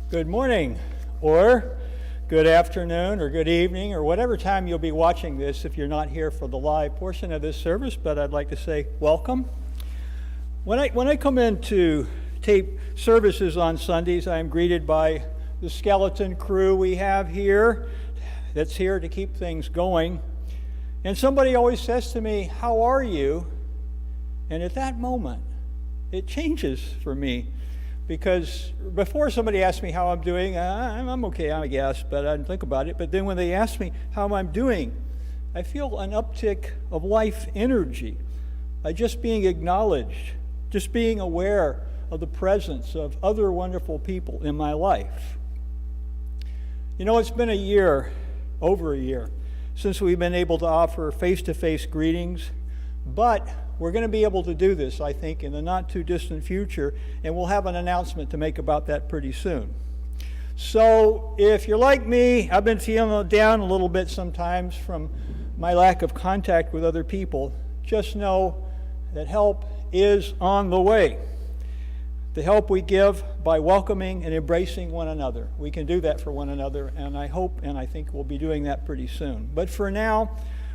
Good morning, or good afternoon, or good evening, or whatever time you'll be watching this if you're not here for the live portion of this service, but I'd like to say welcome. When I come in to tape services on Sundays, I am greeted by the skeleton crew we have here that's here to keep things going. And somebody always says to me, "How are you?" And at that moment, it changes for me. Because before somebody asks me how I'm doing, I'm okay, I guess, but I didn't think about it. But then when they ask me how I'm doing, I feel an uptick of life energy. Just being acknowledged, just being aware of the presence of other wonderful people in my life. You know, it's been over a year, since we've been able to offer face-to-face greetings, but we're going to be able to do this, I think, in the not-too-distant future, and we'll have an announcement to make about that pretty soon. So if you're like me, I've been feeling down a little bit sometimes from my lack of contact with other people. Just know that help is on the way. The help we give by welcoming and embracing one another. We can do that for one another, and I hope and I think we'll be doing that pretty soon. But for now,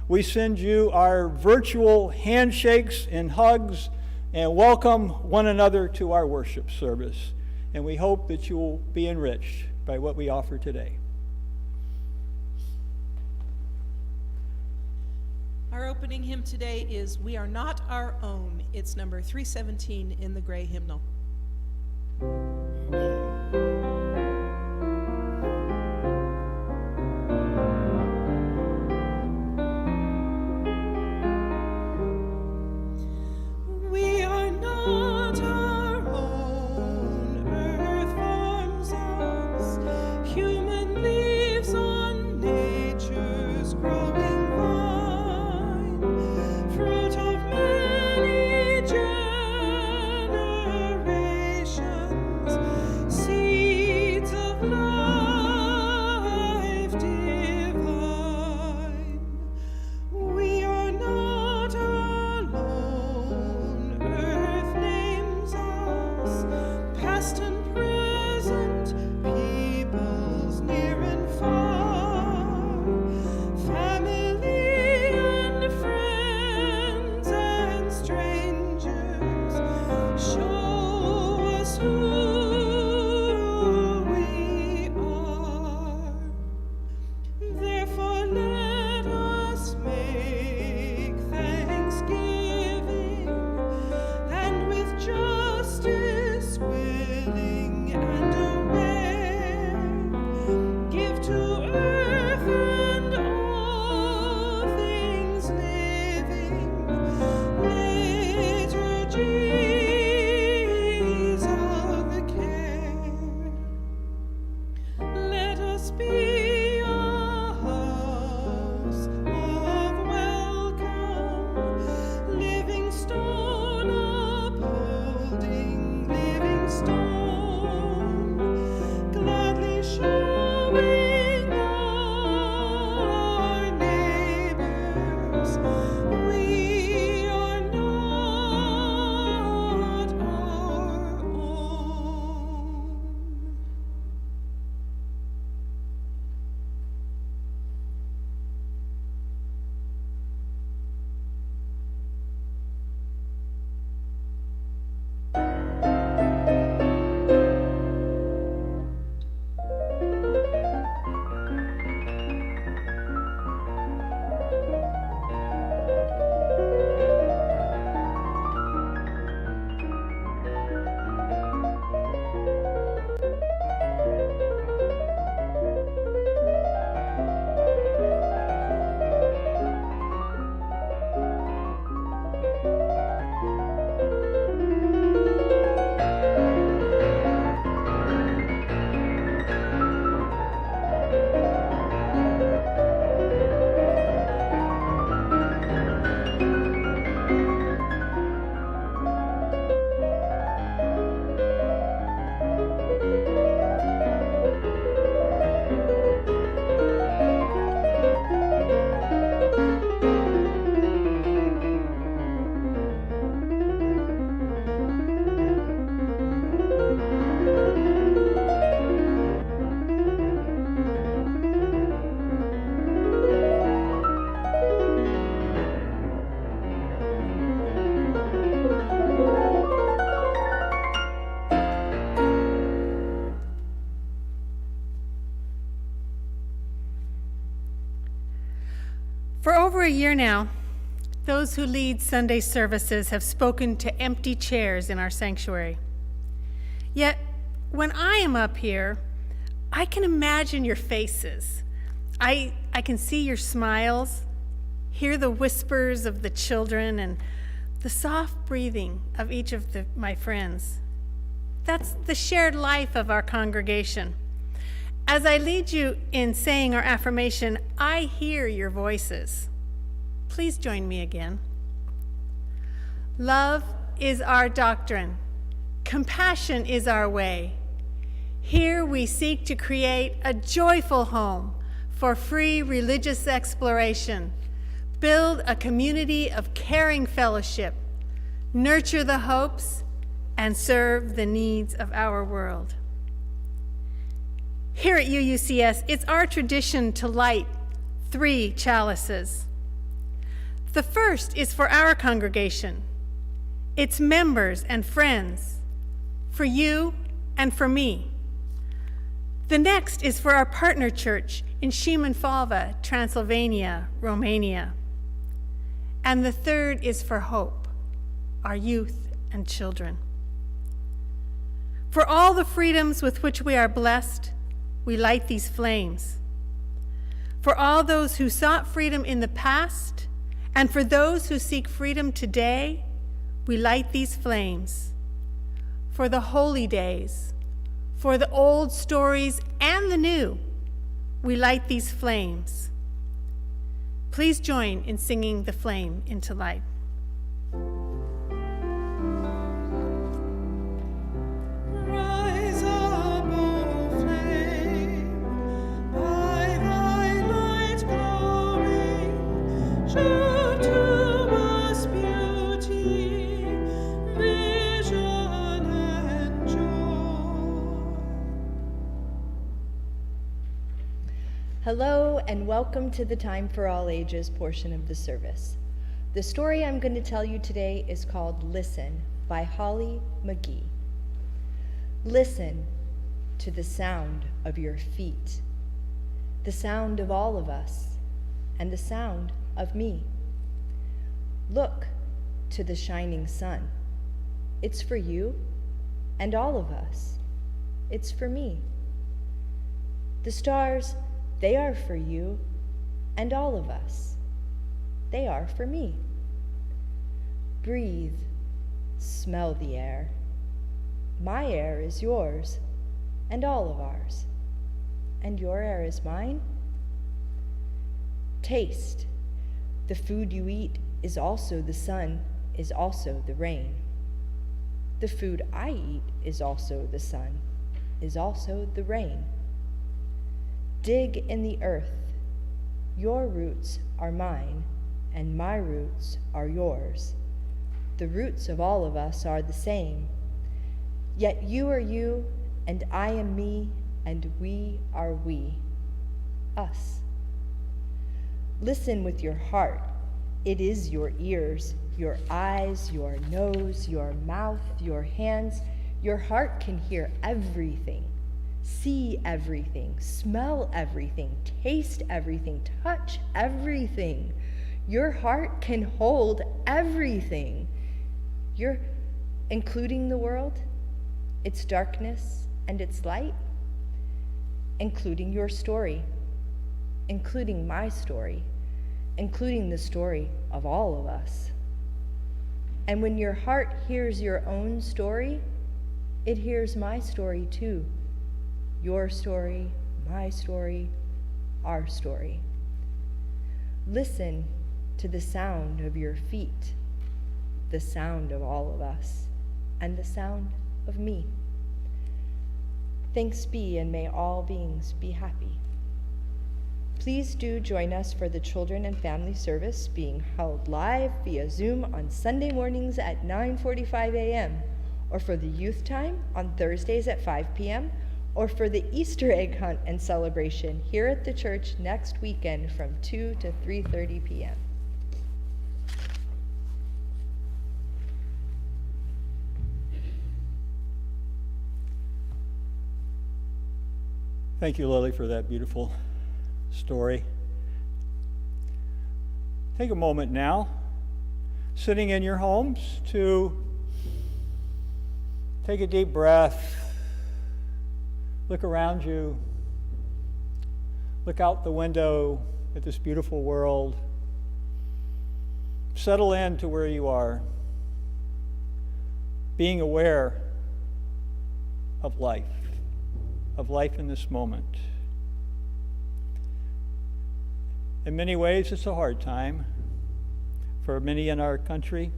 we send you our virtual handshakes and hugs and welcome one another to our worship service. And we hope that you will be enriched by what we offer today. Our opening hymn today is "We Are Not Our Own." It's number 317 in the gray hymnal. For over a year now, those who lead Sunday services have spoken to empty chairs in our sanctuary. Yet, when I am up here, I can imagine your faces. I can see your smiles, hear the whispers of the children, and the soft breathing of each of my friends. That's the shared life of our congregation. As I lead you in saying our affirmation, I hear your voices. Please join me again. Love is our doctrine. Compassion is our way. Here we seek to create a joyful home for free religious exploration, build a community of caring fellowship, nurture the hopes, and serve the needs of our world. Here at UUCS, it's our tradition to light 3 chalices. The first is for our congregation, its members and friends, for you and for me. The next is for our partner church in Šimenfalva, Transylvania, Romania. And the third is for hope, our youth and children. For all the freedoms with which we are blessed, we light these flames. For all those who sought freedom in the past, and for those who seek freedom today, we light these flames. For the holy days, for the old stories and the new, we light these flames. Please join in singing the flame into light. Rise up, O flame, by thy light glowing, show to us beauty, vision, and joy. Hello and welcome to the Time for All Ages portion of the service. The story I'm going to tell you today is called Listen by Holly McGee. Listen to the sound of your feet, the sound of all of us, and the sound of me. Look to the shining sun. It's for you and all of us. It's for me. The stars, they are for you and all of us. They are for me. Breathe, smell the air. My air is yours and all of ours. And your air is mine. Taste. The food you eat is also the sun, is also the rain. The food I eat is also the sun, is also the rain. Dig in the earth. Your roots are mine, and my roots are yours. The roots of all of us are the same. Yet you are you, and I am me, and we are we. Us. Listen with your heart. It is your ears, your eyes, your nose, your mouth, your hands. Your heart can hear everything, see everything, smell everything, taste everything, touch everything. Your heart can hold everything. You're including the world, its darkness and its light, including your story, including my story, including the story of all of us. And when your heart hears your own story, it hears my story too. Your story, my story, our story. Listen to the sound of your feet, the sound of all of us, and the sound of me. Thanks be, and may all beings be happy. Please do join us for the Children and Family Service being held live via Zoom on Sunday mornings at 9:45 a.m., or for the youth time on Thursdays at 5 p.m., or for the Easter egg hunt and celebration here at the church next weekend from 2 to 3:30 p.m. Thank you, Lily, for that beautiful story. take a moment now, sitting in your homes, to take a deep breath, look around you, look out the window at this beautiful world, settle into where you are, being aware of life in this moment. In many ways, it's a hard time for many in our country.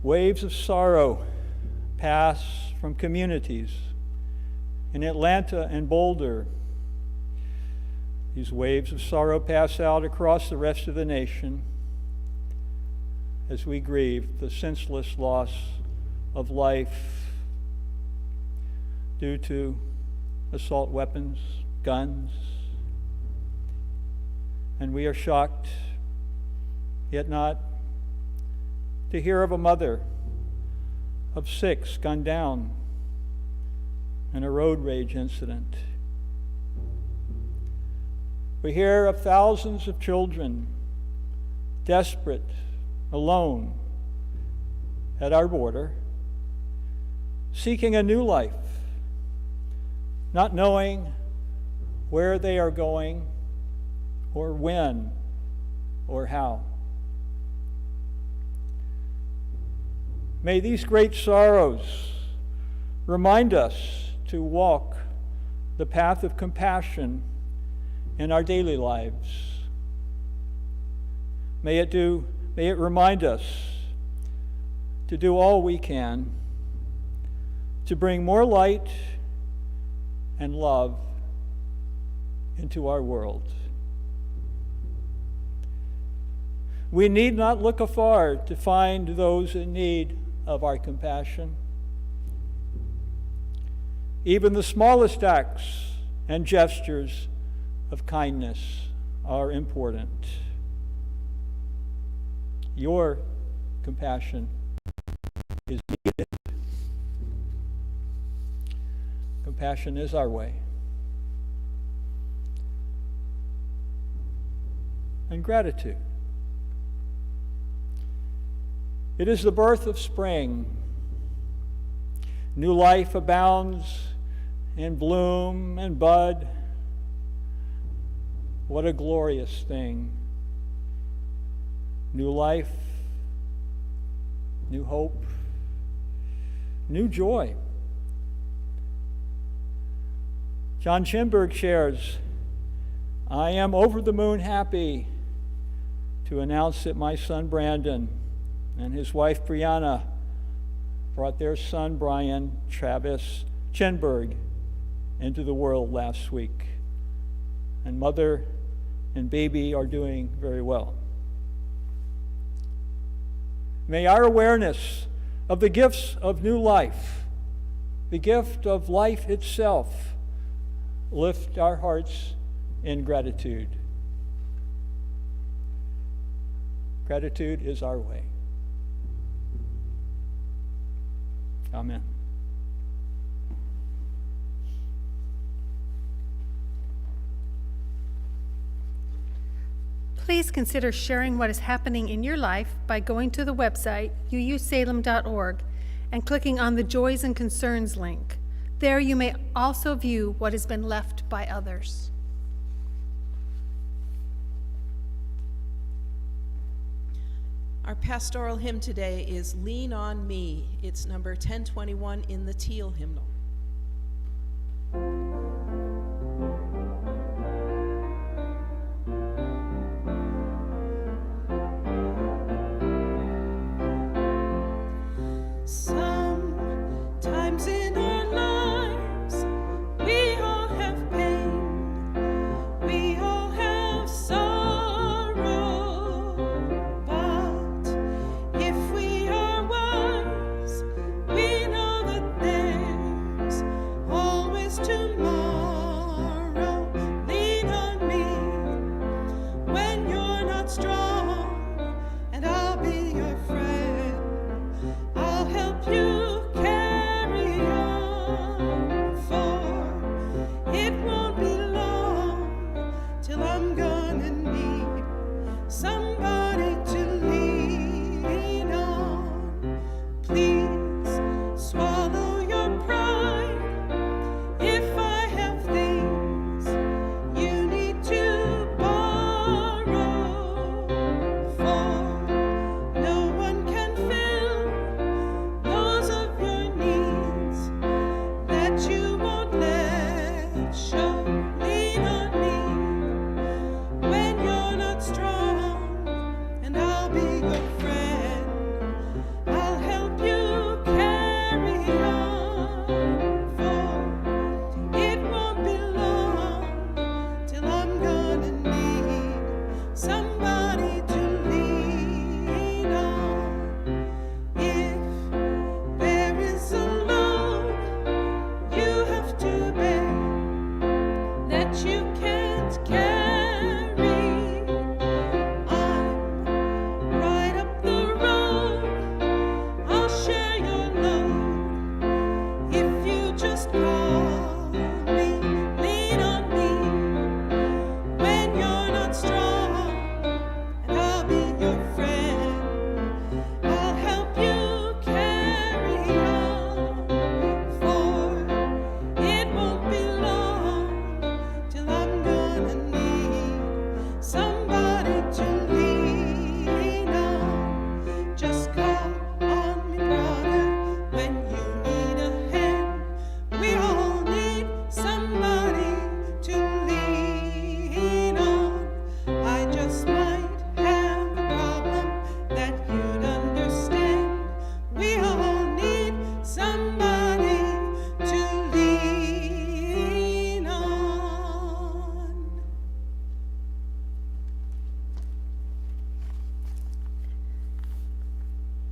Waves of sorrow pass from communities in Atlanta and Boulder. These waves of sorrow pass out across the rest of the nation as we grieve the senseless loss of life due to assault weapons, guns. And we are shocked, yet not, to hear of a mother of 6 gunned down in a road rage incident. We hear of thousands of children desperate, alone at our border, seeking a new life, not knowing where they are going or when or how. May these great sorrows remind us to walk the path of compassion in our daily lives. May it remind us to do all we can to bring more light and love into our world. We need not look afar to find those in need of our compassion. Even the smallest acts and gestures of kindness are important. Your compassion is needed. Compassion is our way. And gratitude. It is the birth of spring. New life abounds in bloom and bud. What a glorious thing. New life, new hope, new joy. John Chinberg shares, I am over the moon happy to announce that my son Brandon and his wife Brianna brought their son Brian Travis Chinberg into the world last week. And mother and baby are doing very well. May our awareness of the gifts of new life, the gift of life itself, lift our hearts in gratitude. Gratitude is our way. Amen. Please consider sharing what is happening in your life by going to the website uusalem.org and clicking on the Joys and Concerns link. There you may also view what has been left by others. Our pastoral hymn today is Lean on Me. It's number 1021 in the Teal hymnal. Sometimes in our lives, we all have pain, we all have sorrow, but if we are wise, we know that there's always tomorrow.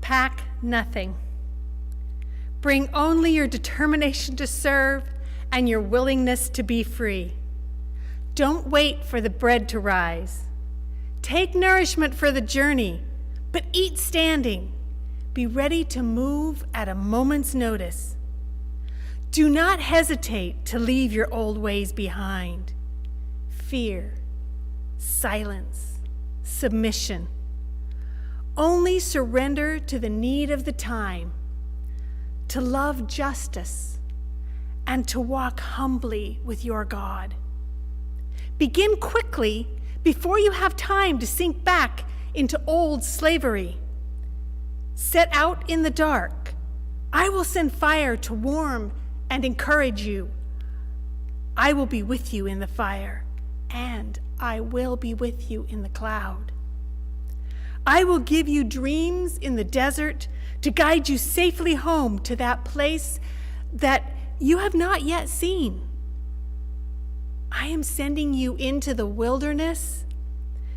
Pack nothing. Bring only your determination to serve and your willingness to be free. Don't wait for the bread to rise. Take nourishment for the journey, but eat standing. Be ready to move at a moment's notice. Do not hesitate to leave your old ways behind. Fear, silence, submission. Only surrender to the need of the time, to love justice, and to walk humbly with your God. Begin quickly before you have time to sink back into old slavery. Set out in the dark. I will send fire to warm and encourage you. I will be with you in the fire, and I will be with you in the cloud. I will give you dreams in the desert to guide you safely home to that place that you have not yet seen. I am sending you into the wilderness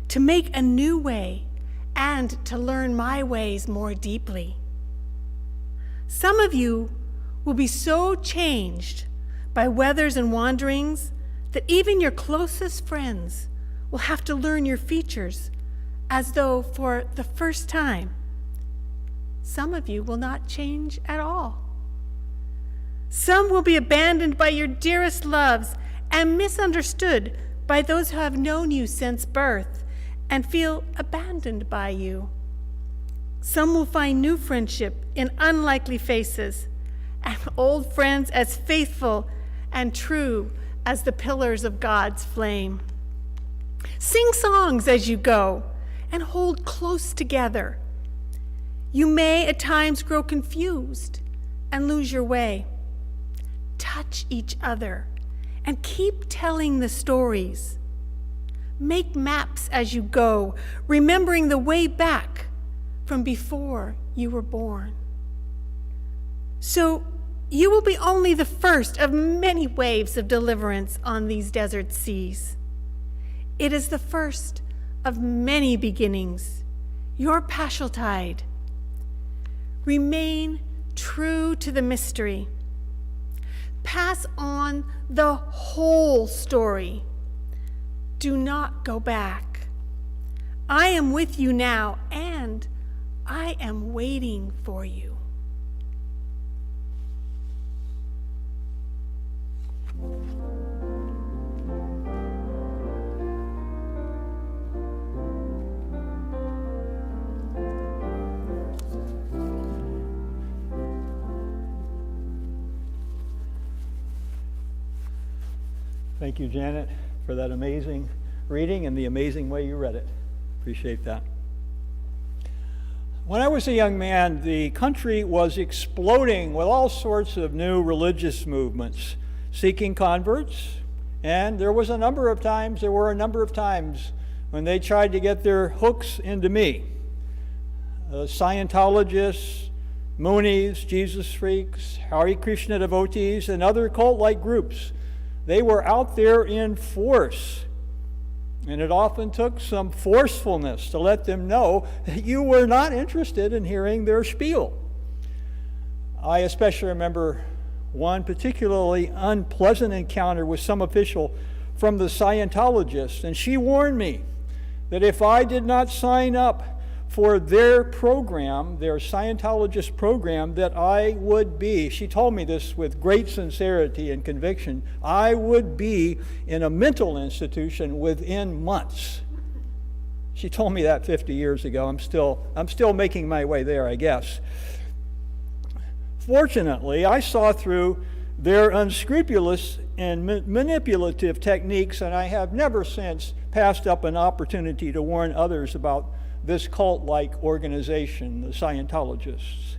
to make a new way and to learn my ways more deeply. Some of you will be so changed by weathers and wanderings that even your closest friends will have to learn your features as though for the first time. Some of you will not change at all. Some will be abandoned by your dearest loves and misunderstood by those who have known you since birth and feel abandoned by you. Some will find new friendship in unlikely faces and old friends as faithful and true as the pillars of God's flame. Sing songs as you go and hold close together. You may at times grow confused and lose your way. Touch each other and keep telling the stories. Make maps as you go, remembering the way back from before you were born. So you will be only the first of many waves of deliverance on these desert seas. It is the first of many beginnings, your Paschaltide. Remain true to the mystery. Pass on the whole story. Do not go back. I am with you now, and I am waiting for you. Thank you, Janet, for that amazing reading and the amazing way you read it. Appreciate that. When I was a young man, the country was exploding with all sorts of new religious movements, seeking converts, and there were a number of times when they tried to get their hooks into me. Scientologists, Moonies, Jesus freaks, Hare Krishna devotees, and other cult-like groups. They were out there in force, and it often took some forcefulness to let them know that you were not interested in hearing their spiel. I especially remember one particularly unpleasant encounter with some official from the Scientologists, and she warned me that if I did not sign up for their program, their Scientologist program, that I would be, she told me this with great sincerity and conviction, I would be in a mental institution within months. She told me that 50 years ago. I'm still making my way there, I guess. Fortunately, I saw through their unscrupulous and manipulative techniques, and I have never since passed up an opportunity to warn others about this cult-like organization, the Scientologists.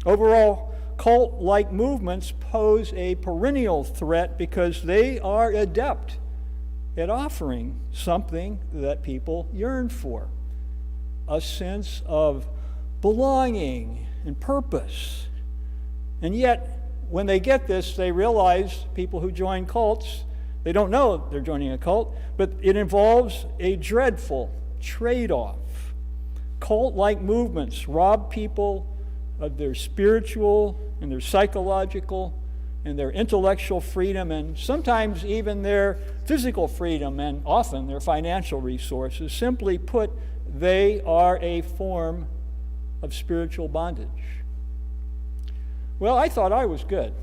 Overall, cult-like movements pose a perennial threat because they are adept at offering something that people yearn for, a sense of belonging and purpose. And yet, when they get this, they realize, people who join cults, they don't know they're joining a cult, but it involves a dreadful trade-off. Cult-like movements rob people of their spiritual and their psychological and their intellectual freedom, and sometimes even their physical freedom, and often their financial resources. Simply put, they are a form of spiritual bondage. Well, I thought I was good.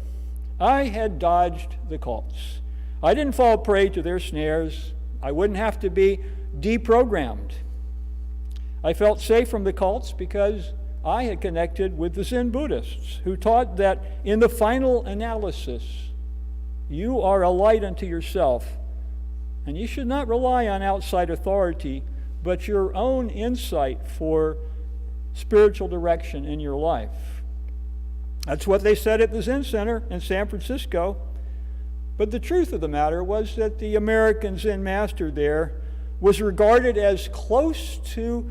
I had dodged the cults. I didn't fall prey to their snares. I wouldn't have to be deprogrammed. I felt safe from the cults because I had connected with the Zen Buddhists, who taught that in the final analysis, you are a light unto yourself, and you should not rely on outside authority, but your own insight for spiritual direction in your life. That's what they said at the Zen Center in San Francisco. But the truth of the matter was that the American Zen master there was regarded as close to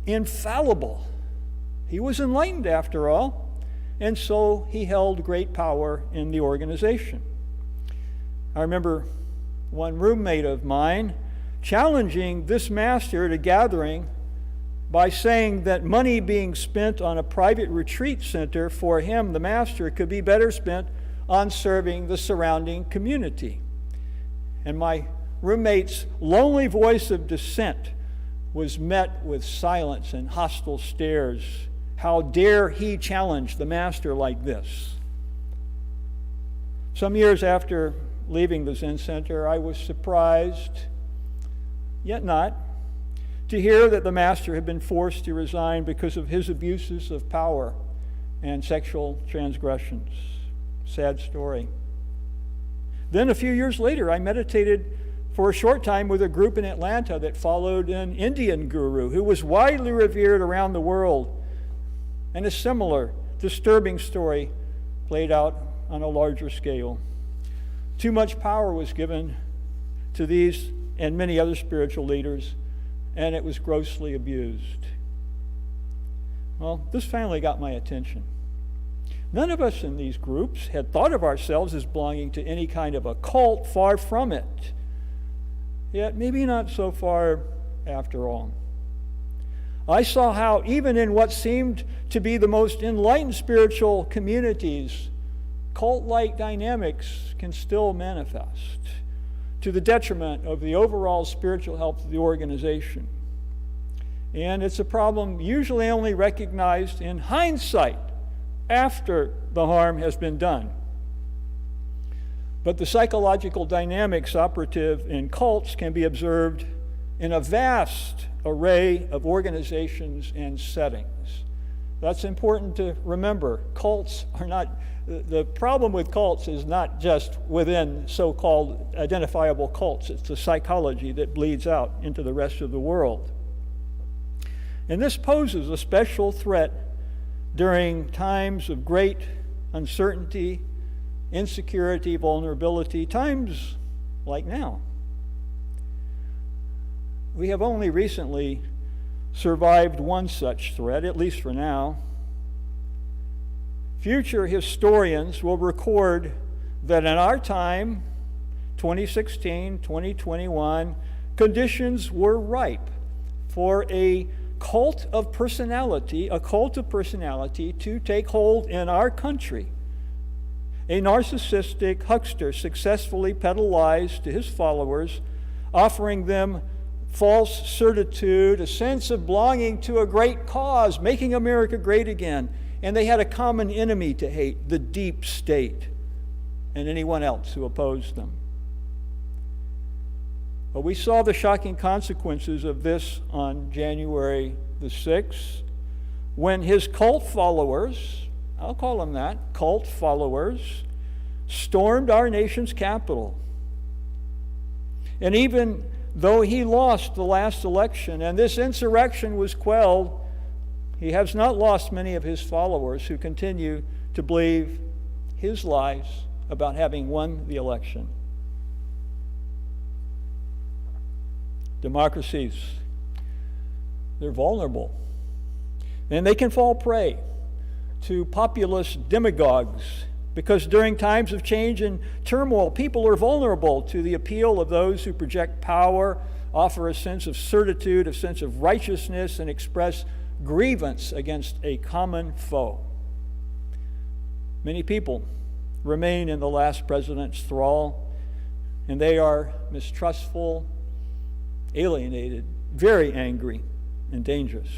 infallible. He was enlightened, after all, and so he held great power in the organization. I remember one roommate of mine challenging this master at a gathering by saying that money being spent on a private retreat center for him, the master, could be better spent on serving the surrounding community. And my roommate's lonely voice of dissent was met with silence and hostile stares. How dare he challenge the master like this? Some years after leaving the Zen Center, I was surprised, yet not, to hear that the master had been forced to resign because of his abuses of power and sexual transgressions. Sad story. Then a few years later, I meditated for a short time with a group in Atlanta that followed an Indian guru who was widely revered around the world. And a similar disturbing story played out on a larger scale. Too much power was given to these and many other spiritual leaders, and it was grossly abused. Well, this finally got my attention. None of us in these groups had thought of ourselves as belonging to any kind of a cult, far from it. Yet maybe not so far after all. I saw how even in what seemed to be the most enlightened spiritual communities, cult-like dynamics can still manifest to the detriment of the overall spiritual health of the organization. And it's a problem usually only recognized in hindsight after the harm has been done. But the psychological dynamics operative in cults can be observed in a vast array of organizations and settings. That's important to remember. Cults are not, the problem with cults is not just within so-called identifiable cults. It's the psychology that bleeds out into the rest of the world. And this poses a special threat during times of great uncertainty, insecurity, vulnerability, times like now. We have only recently survived one such threat, at least for now. Future historians will record that in our time, 2016, 2021, conditions were ripe for a cult of personality to take hold in our country. A narcissistic huckster successfully peddled lies to his followers, offering them false certitude, a sense of belonging to a great cause, making America great again. And they had a common enemy to hate, the deep state, and anyone else who opposed them. But we saw the shocking consequences of this on January the 6th, when his cult followers, I'll call them that, cult followers, stormed our nation's capital. And even though he lost the last election and this insurrection was quelled, he has not lost many of his followers who continue to believe his lies about having won the election. Democracies, they're vulnerable. And they can fall prey to populist demagogues because during times of change and turmoil, people are vulnerable to the appeal of those who project power, offer a sense of certitude, a sense of righteousness, and express grievance against a common foe. Many people remain in the last president's thrall, and they are mistrustful, alienated, very angry, and dangerous.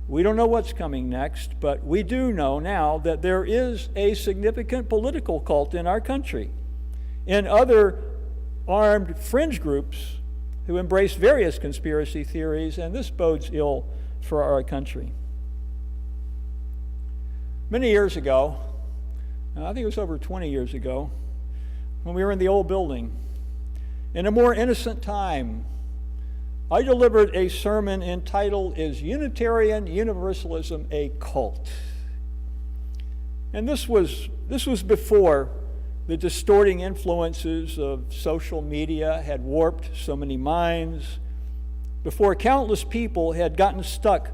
We don't know what's coming next, but we do know now that there is a significant political cult in our country and other armed fringe groups who embrace various conspiracy theories, and this bodes ill for our country. Many years ago, I think it was over 20 years ago, when we were in the old building, in a more innocent time, I delivered a sermon entitled, "Is Unitarian Universalism a Cult?" And this was before the distorting influences of social media had warped so many minds, before countless people had gotten stuck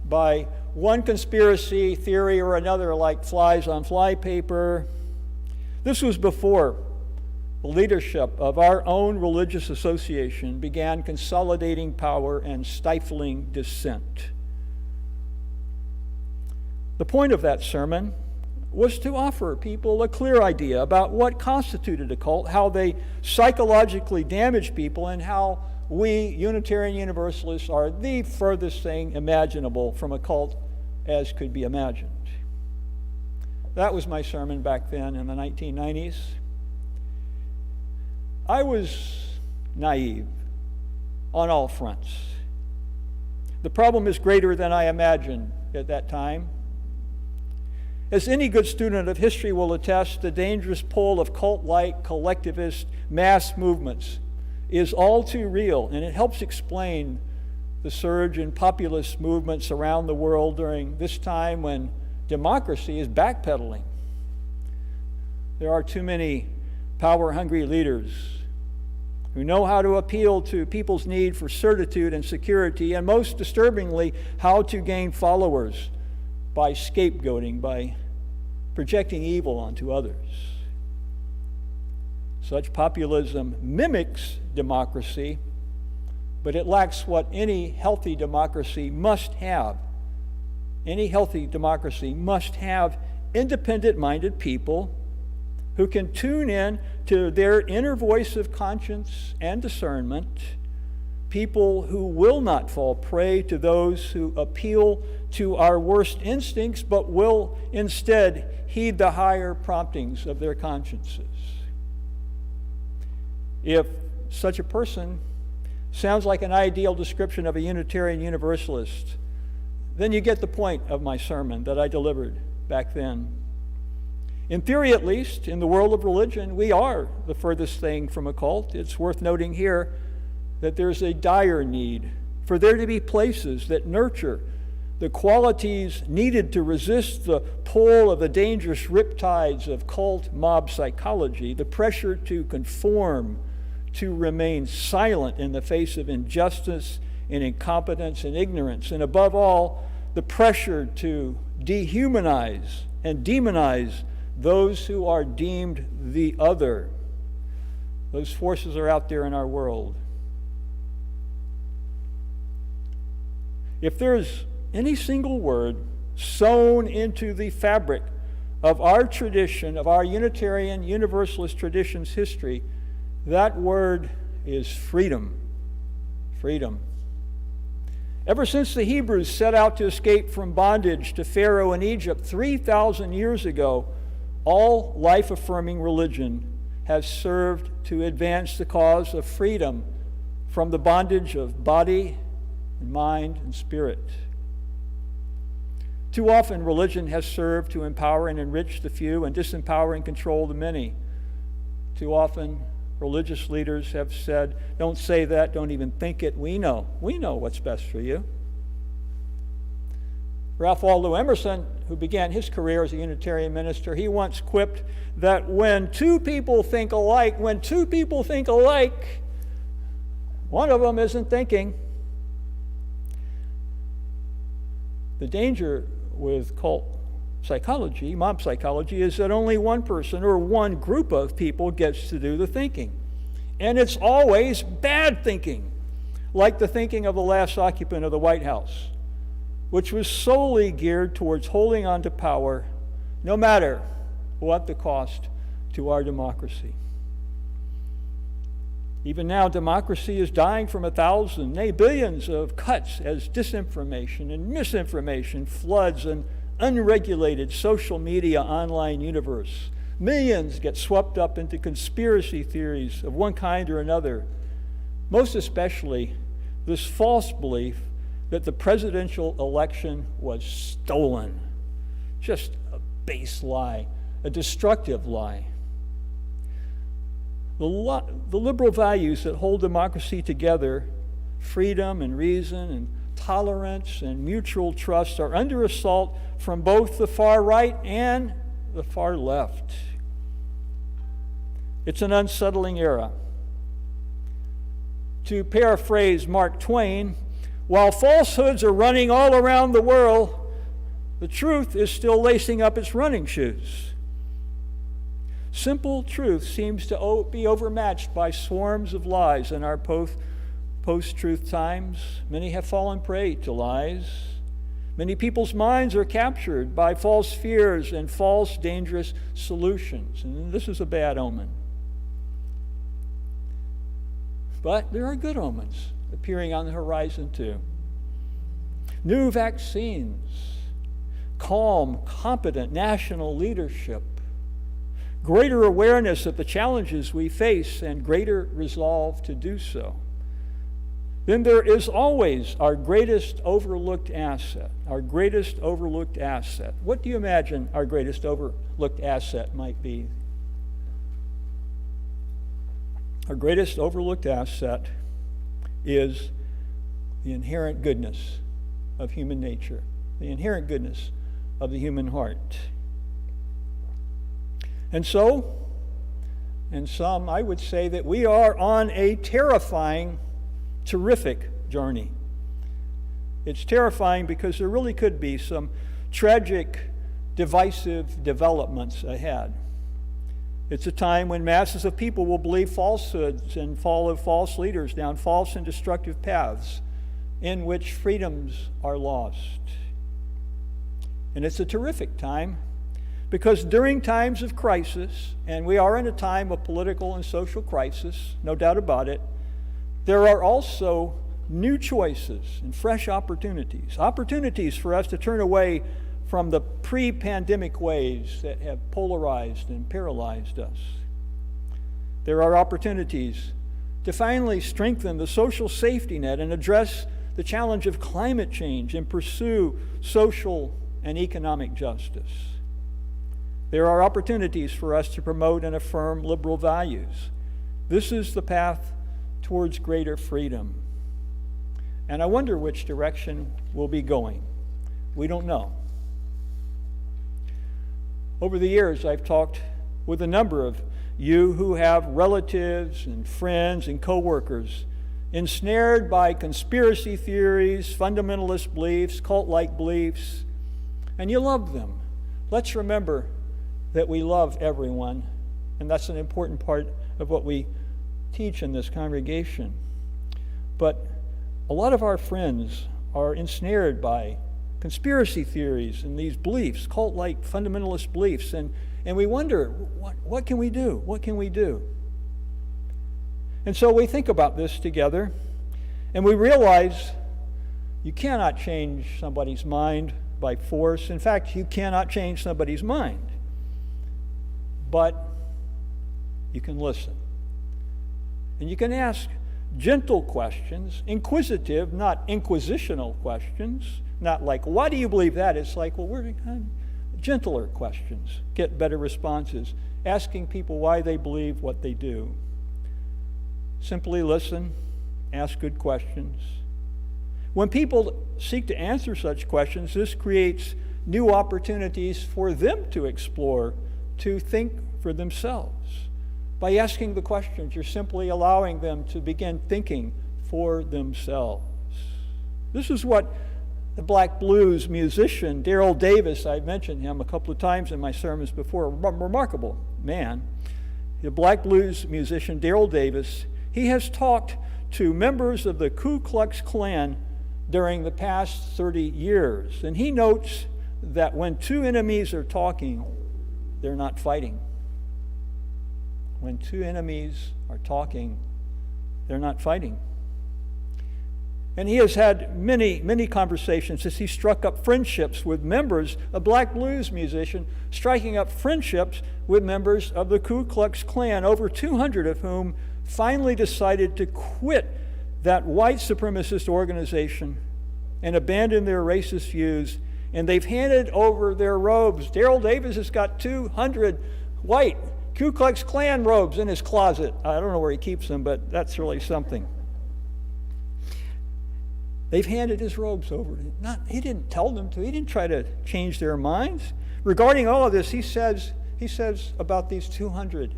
by one conspiracy theory or another like flies on flypaper. This was before the leadership of our own religious association began consolidating power and stifling dissent. The point of that sermon was to offer people a clear idea about what constituted a cult, how they psychologically damage people, and how we Unitarian Universalists are the furthest thing imaginable from a cult as could be imagined. That was my sermon back then in the 1990s. I was naive on all fronts. The problem is greater than I imagined at that time. As any good student of history will attest, the dangerous pull of cult-like collectivist mass movements is all too real, and it helps explain the surge in populist movements around the world during this time when democracy is backpedaling. There are too many power-hungry leaders who know how to appeal to people's need for certitude and security, and most disturbingly, how to gain followers by scapegoating, by projecting evil onto others. Such populism mimics democracy, but it lacks what any healthy democracy must have. Any healthy democracy must have independent-minded people who can tune in to their inner voice of conscience and discernment, people who will not fall prey to those who appeal to our worst instincts, but will instead heed the higher promptings of their consciences. If such a person sounds like an ideal description of a Unitarian Universalist, then you get the point of my sermon that I delivered back then. In theory, at least, in the world of religion, we are the furthest thing from a cult. It's worth noting here that there's a dire need for there to be places that nurture the qualities needed to resist the pull of the dangerous riptides of cult mob psychology, the pressure to conform, to remain silent in the face of injustice and incompetence and ignorance, and above all, the pressure to dehumanize and demonize those who are deemed the other. Those forces are out there in our world. If there's any single word sewn into the fabric of our tradition, of our Unitarian Universalist tradition's history, that word is freedom. Freedom. Ever since the Hebrews set out to escape from bondage to Pharaoh in Egypt 3,000 years ago, all life-affirming religion has served to advance the cause of freedom from the bondage of body and mind and spirit. Too often, religion has served to empower and enrich the few and disempower and control the many. Too often, religious leaders have said, "Don't say that, don't even think it, we know what's best for you." Ralph Waldo Emerson, who began his career as a Unitarian minister, he once quipped that when two people think alike, one of them isn't thinking. The danger with cult psychology, mob psychology, is that only one person or one group of people gets to do the thinking. And it's always bad thinking, like the thinking of the last occupant of the White House, which was solely geared towards holding on to power, no matter what the cost to our democracy. Even now, democracy is dying from 1,000, nay, billions of cuts as disinformation and misinformation floods an unregulated social media online universe. Millions get swept up into conspiracy theories of one kind or another, most especially this false belief that the presidential election was stolen. Just a base lie, a destructive lie. The liberal values that hold democracy together, freedom and reason and tolerance and mutual trust, are under assault from both the far right and the far left. It's an unsettling era. To paraphrase Mark Twain, while falsehoods are running all around the world, the truth is still lacing up its running shoes. Simple truth seems to be overmatched by swarms of lies in our post-truth times. Many have fallen prey to lies. Many people's minds are captured by false fears and false, dangerous solutions. And this is a bad omen. But there are good omens appearing on the horizon too. New vaccines, calm, competent national leadership, greater awareness of the challenges we face, and greater resolve to do so. Then there is always our greatest overlooked asset, our greatest overlooked asset. What do you imagine our greatest overlooked asset might be? Our greatest overlooked asset is the inherent goodness of human nature, the inherent goodness of the human heart. And so, in sum, I would say that we are on a terrifying, terrific journey. It's terrifying because there really could be some tragic, divisive developments ahead. It's a time when masses of people will believe falsehoods and follow false leaders down false and destructive paths in which freedoms are lost. And it's a terrific time because during times of crisis, and we are in a time of political and social crisis, no doubt about it, there are also new choices and fresh opportunities for us to turn away from the pre-pandemic ways that have polarized and paralyzed us. There are opportunities to finally strengthen the social safety net and address the challenge of climate change and pursue social and economic justice. There are opportunities for us to promote and affirm liberal values. This is the path towards greater freedom. And I wonder which direction we'll be going. We don't know. Over the years, I've talked with a number of you who have relatives and friends and coworkers ensnared by conspiracy theories, fundamentalist beliefs, cult-like beliefs, and you love them. Let's remember that we love everyone, and that's an important part of what we teach in this congregation. But a lot of our friends are ensnared by conspiracy theories and these beliefs, cult-like fundamentalist beliefs, and we wonder, what can we do? What can we do? And so we think about this together, and we realize you cannot change somebody's mind by force. In fact, you cannot change somebody's mind. But you can listen. And you can ask gentle questions, inquisitive, not inquisitional questions, not like, why do you believe that? It's like, well, we're gentler questions, get better responses, asking people why they believe what they do. Simply listen, ask good questions. When people seek to answer such questions, this creates new opportunities for them to explore, to think for themselves. By asking the questions, you're simply allowing them to begin thinking for themselves. This is what the black blues musician Daryl Davis, I've mentioned him a couple of times in my sermons before, a remarkable man. The black blues musician Daryl Davis, he has talked to members of the Ku Klux Klan during the past 30 years. And he notes that when two enemies are talking, they're not fighting. When two enemies are talking, they're not fighting. And he has had many, many conversations as he struck up friendships with members, a black blues musician, striking up friendships with members of the Ku Klux Klan, over 200 of whom finally decided to quit that white supremacist organization and abandon their racist views. And they've handed over their robes. Daryl Davis has got 200 white Ku Klux Klan robes in his closet. I don't know where he keeps them, but that's really something. They've handed his robes over. He didn't tell them to. He didn't try to change their minds. Regarding all of this, he says about these 200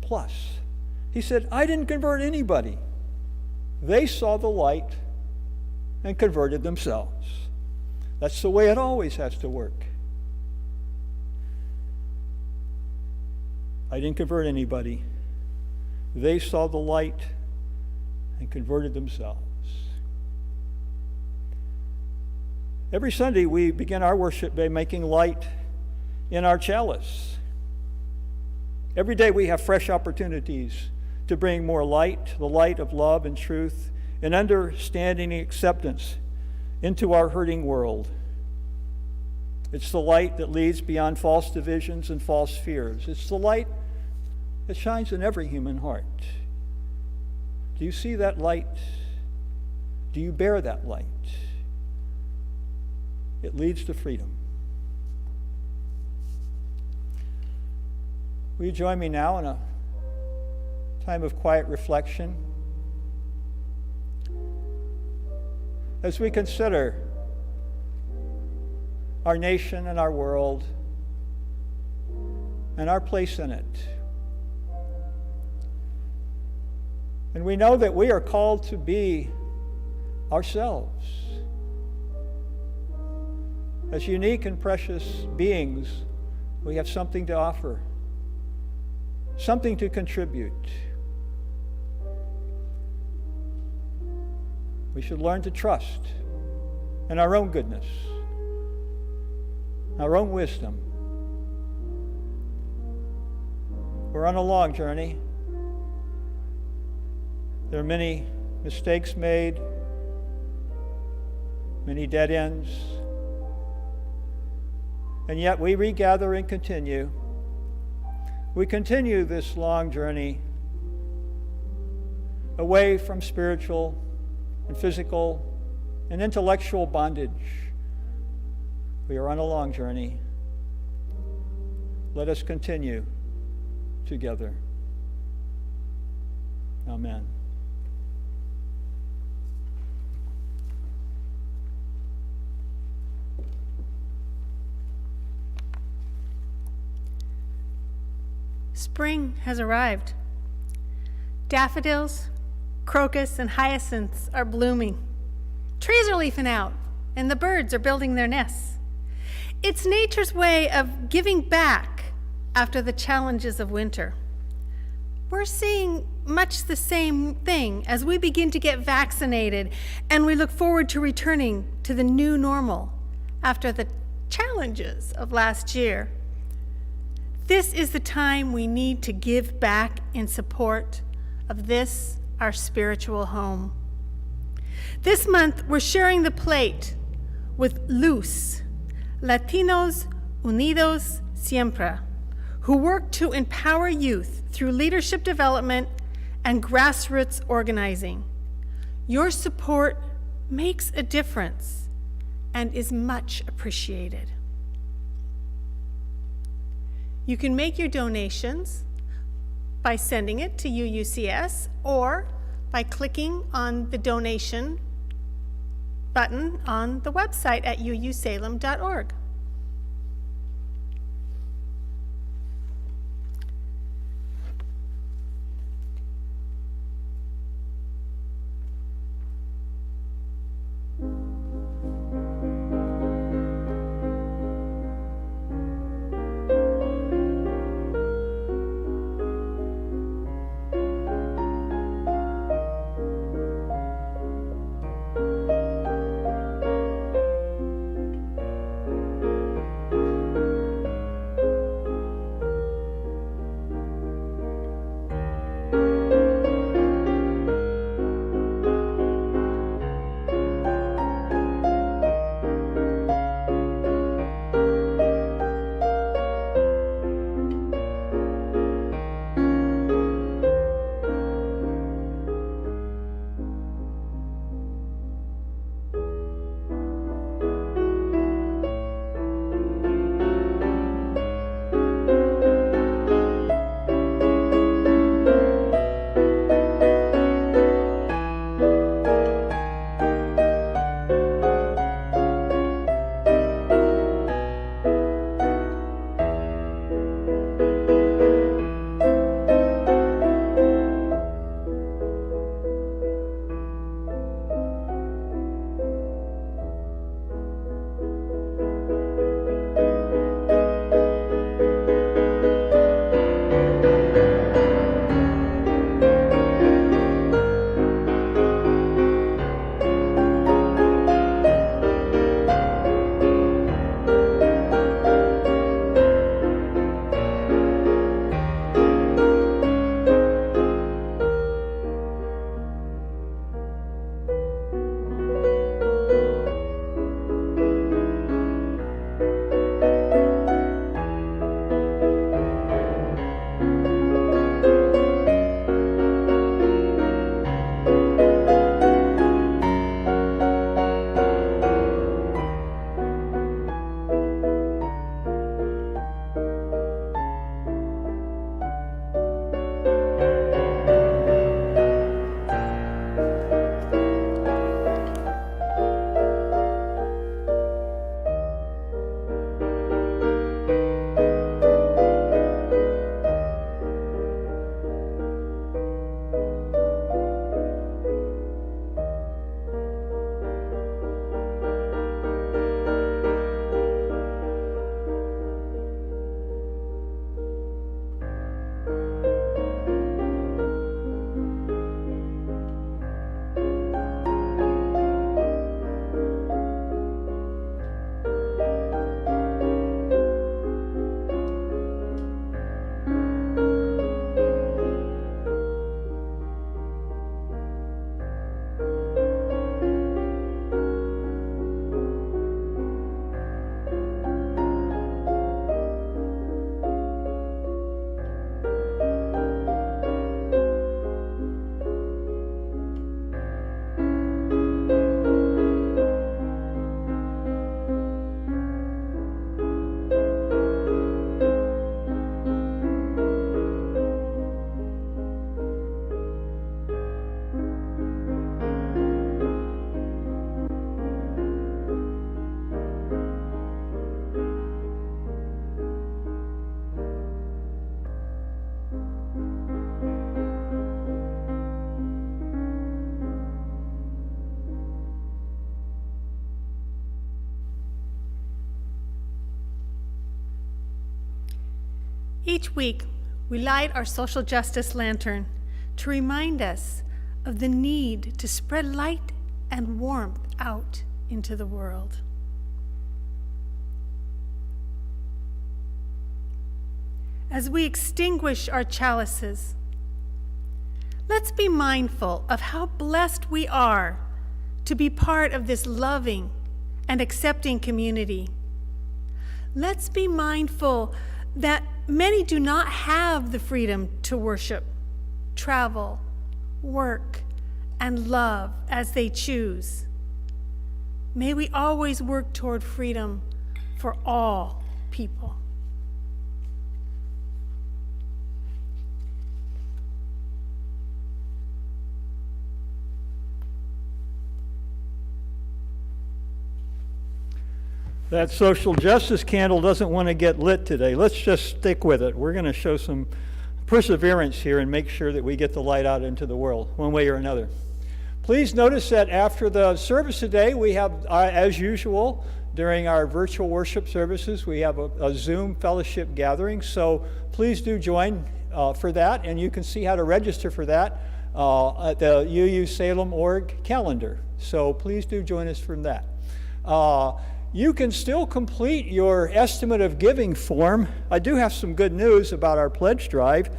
plus, he said, I didn't convert anybody. They saw the light and converted themselves. That's the way it always has to work. I didn't convert anybody. They saw the light and converted themselves. Every Sunday, we begin our worship by making light in our chalice. Every day, we have fresh opportunities to bring more light, the light of love and truth, and understanding and acceptance into our hurting world. It's the light that leads beyond false divisions and false fears. It's the light that shines in every human heart. Do you see that light? Do you bear that light? It leads to freedom. Will you join me now in a time of quiet reflection as we consider our nation and our world and our place in it? And we know that we are called to be ourselves. As unique and precious beings, we have something to offer, something to contribute. We should learn to trust in our own goodness, our own wisdom. We're on a long journey. There are many mistakes made, many dead ends. And yet we regather and continue. We continue this long journey away from spiritual and physical and intellectual bondage. We are on a long journey. Let us continue together. Amen. Spring has arrived. Daffodils, crocus, and hyacinths are blooming. Trees are leafing out, and the birds are building their nests. It's nature's way of giving back after the challenges of winter. We're seeing much the same thing as we begin to get vaccinated, and we look forward to returning to the new normal after the challenges of last year. This is the time we need to give back in support of this, our spiritual home. This month, we're sharing the plate with LUS, Latinos Unidos Siempre, who work to empower youth through leadership development and grassroots organizing. Your support makes a difference and is much appreciated. You can make your donations by sending it to UUCS or by clicking on the donation button on the website at uusalem.org. Each week, we light our social justice lantern to remind us of the need to spread light and warmth out into the world. As we extinguish our chalices, let's be mindful of how blessed we are to be part of this loving and accepting community. Let's be mindful that many do not have the freedom to worship, travel, work, and love as they choose. May we always work toward freedom for all people. That social justice candle doesn't want to get lit today. Let's just stick with it. We're going to show some perseverance here and make sure that we get the light out into the world, one way or another. Please notice that after the service today, we have, as usual, during our virtual worship services, we have a Zoom fellowship gathering. So please do join for that, and you can see how to register for that at the UUCS.org calendar. So please do join us from that. You can still complete your estimate of giving form. I do have some good news about our pledge drive.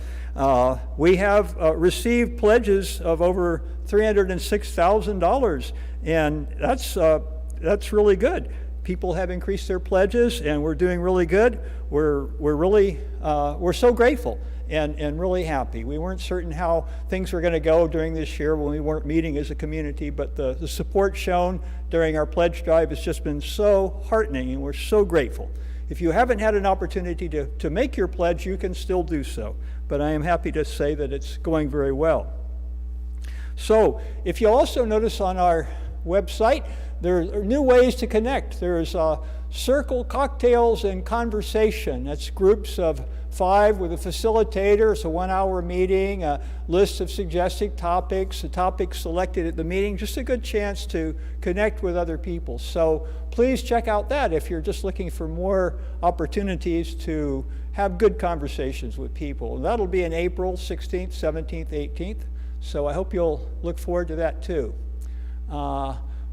We have received pledges of over $306,000, and that's really good. People have increased their pledges, and we're doing really good. We're so grateful and really happy. We weren't certain how things were going to go during this year when we weren't meeting as a community, but the support shown during our pledge drive has just been so heartening, and we're so grateful. If you haven't had an opportunity to make your pledge, you can still do so, but I am happy to say that it's going very well. So if you also notice on our website, there are new ways to connect. There's circle, cocktails, and conversation. That's groups of 5 with a facilitator. It's a 1-hour meeting, a list of suggested topics, the topics selected at the meeting, just a good chance to connect with other people. So please check out that if you're just looking for more opportunities to have good conversations with people. And that'll be in April 16th, 17th, 18th. So I hope you'll look forward to that too.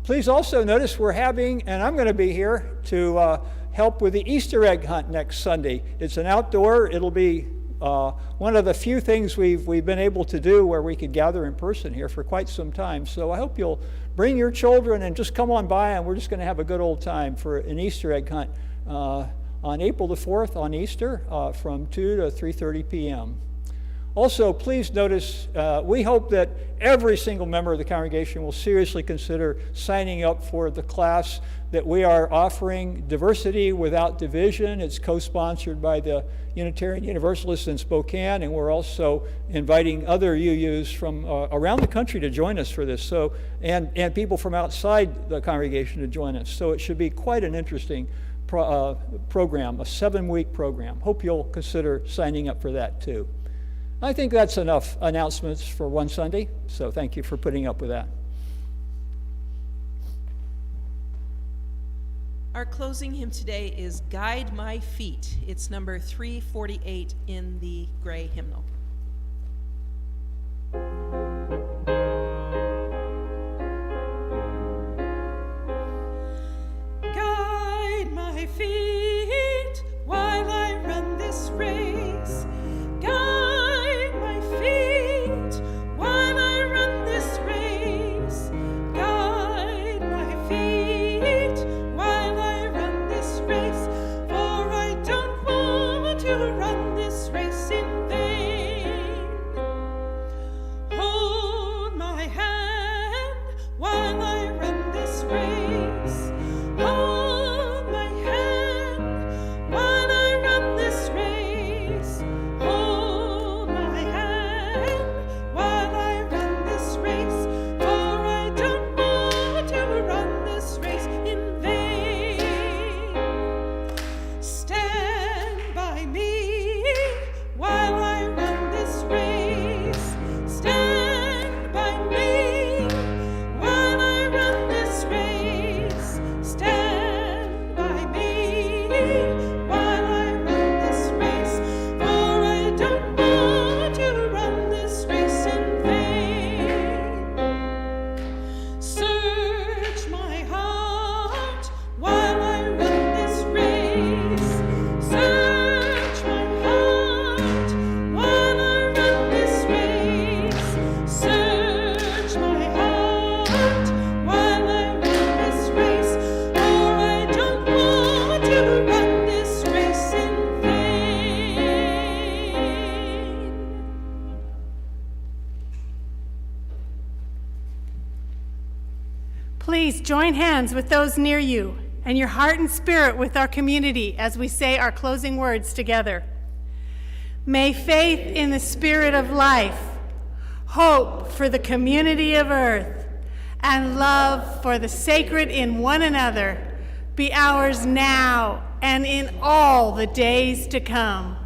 Please also notice we're having, and I'm going to be here to help with the Easter egg hunt next Sunday. It's an outdoor, it'll be one of the few things we've been able to do where we could gather in person here for quite some time. So I hope you'll bring your children and just come on by, and we're just going to have a good old time for an Easter egg hunt on April the 4th on Easter from 2 to 3:30 p.m. Also, please notice, we hope that every single member of the congregation will seriously consider signing up for the class that we are offering, Diversity Without Division. It's co-sponsored by the Unitarian Universalists in Spokane, and we're also inviting other UUs from around the country to join us for this, so and people from outside the congregation to join us. So it should be quite an interesting program, a 7-week program. Hope you'll consider signing up for that too. I think that's enough announcements for one Sunday, so thank you for putting up with that. Our closing hymn today is Guide My Feet. It's number 348 in the gray hymnal. Guide my feet while I run this race. Guide my feet while I run this race. Guide my feet while I run this race. For I don't want to run this race in vain. Please join hands with those near you and your heart and spirit with our community as we say our closing words together. May faith in the Spirit of life, hope for the community of earth, and love for the sacred in one another be ours now and in all the days to come.